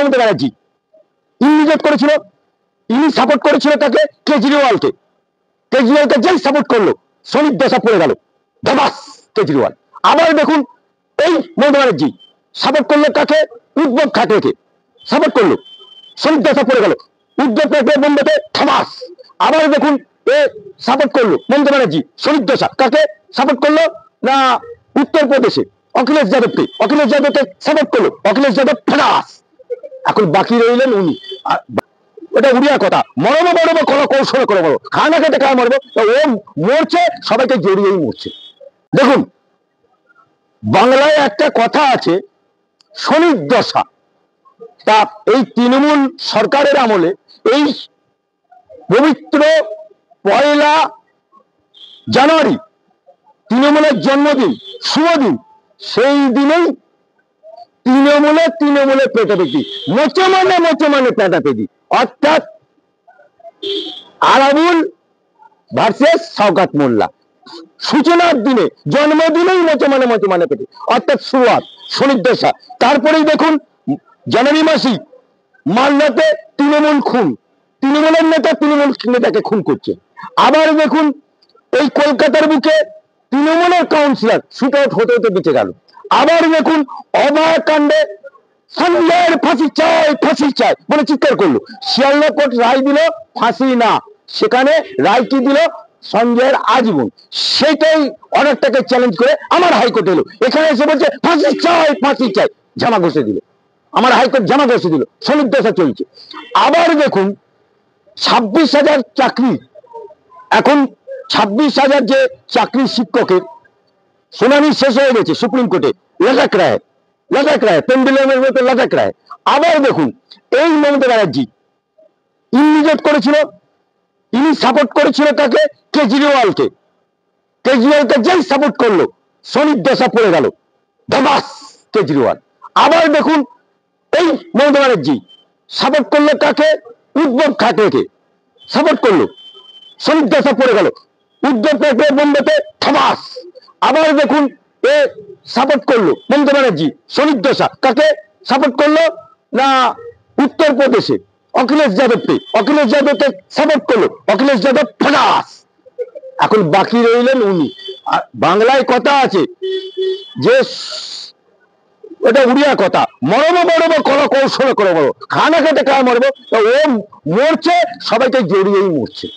Mamata Banerjee immediate করেছিল, ইনি support করেছিল তাকে কেজরিওয়ালকে। কেজরিওয়ালকে যেই সাপোর্ট করলো শনির দশা পড়ে গেল, ধবাস কেজরিওয়াল। আবার দেখুন এই মমতা ব্যানার্জি সাপোর্ট করলো কাকে? উদ্ধব ঠাকরেকে সাপোর্ট করলো, শনির দশা পড়ে গেল, উদ্ধব ঠাকরে বোম্বেতে ধবাস। আবার দেখুন এ সাপোর্ট করলো মমতা ব্যানার্জি শনির দশা, কাকে সাপোর্ট করলো না? উত্তরপ্রদেশে অখিলেশ যাদবকে, অখিলেশ যাদবকে সাপোর্ট করলো, অখিলেশ যাদব ফেরাস। এখন বাকি রইলেন উনি। ওটা উড়িয়া কথা, মরবো মরবো কোনো কৌশল করে মরবো, খানা খেতে খাওয়া মরবো। ও মরছে, সবাইকে জড়িয়েই মরছে। দেখুন বাংলায় একটা কথা আছে, শনির দশা। তা এই তৃণমূল সরকারের আমলে এই পবিত্র 1 জানুয়ারি তৃণমূলের জন্মদিন, শুভ দিন, সেই দিনেই তৃণমূলে পেটাপেটি, মোচে মানে পেটাপেটি, অর্থাৎ আরাবুল ভার্সেস শওকত মোল্লা। সূচনার দিনে, জন্মদিনেই মোচে মানে পেটে, অর্থাৎ শুরুয়াত শনির দশা। তারপরেই দেখুন জানুয়ারি মাসি মালদাতে তৃণমূল খুন, তৃণমূলের নেতা তৃণমূল নেতাকে খুন করছে। আবার দেখুন এই কলকাতার বুকে তৃণমূলের কাউন্সিলর শুট আউট হতে হতে বেঁচে গেল। আবার দেখুন অভয় কাণ্ডে সঞ্জয়ের ফাঁসি চাই বলে চিৎকার করলো, শিয়ালদা কোর্ট রায় দিল ফাঁসি না, সেখানে রায় কি দিল? সঞ্জয়ের আজীবন। সেটাই অর্ডারটাকে চ্যালেঞ্জ করে আমার হাইকোর্ট এলো, এখানে এসে বলছে ফাঁসি চাই, জামা ঘষে দিল, আমার হাইকোর্ট জামা ঘষে দিল, শনির দশা চলছে। আবার দেখুন 26,000 চাকরি, এখন 26,000 যে চাকরি শিক্ষকের শুনানি শেষ হয়ে গেছে সুপ্রিম কোর্টে, লটক রায় পেন্ডুলামের মতো লটক রায়। আবার দেখুন এই মমতা ব্যানার্জি ইমিডিয়েট করেছিল, ইনি সাপোর্ট করেছিল কাকে? কেজরিওয়ালকে। কেজরিওয়ালকে যেই সাপোর্ট করলো শনির দশা পড়ে গেল, ধবাস কেজরিওয়াল। আবার দেখুন এই মমতা ব্যানার্জি সাপোর্ট করলো কাকে? উদ্ধব ঠাকরেকে সাপোর্ট করলো, শনির দশা পড়ে গেল, উদ্ধব ঠাকরে বোম্বেতে ধবাস। আবার দেখুন এ সাপোর্ট করলো মমতা ব্যানার্জি শনির দশা, কাকে সাপোর্ট করলো না? উত্তরপ্রদেশে অখিলেশ যাদবকে, অখিলেশ যাদবকে সাপোর্ট করলো, অখিলেশ যাদব ফেরাস। এখন বাকি রইলেন উনি। বাংলায় কথা আছে যে, ওটা উড়িয়া কথা, মরবো কোনো কৌশল করে মরবো, খানা খেতে খাওয়া মরবো। ও মরছে, সবাইকে জড়িয়েই মরছে।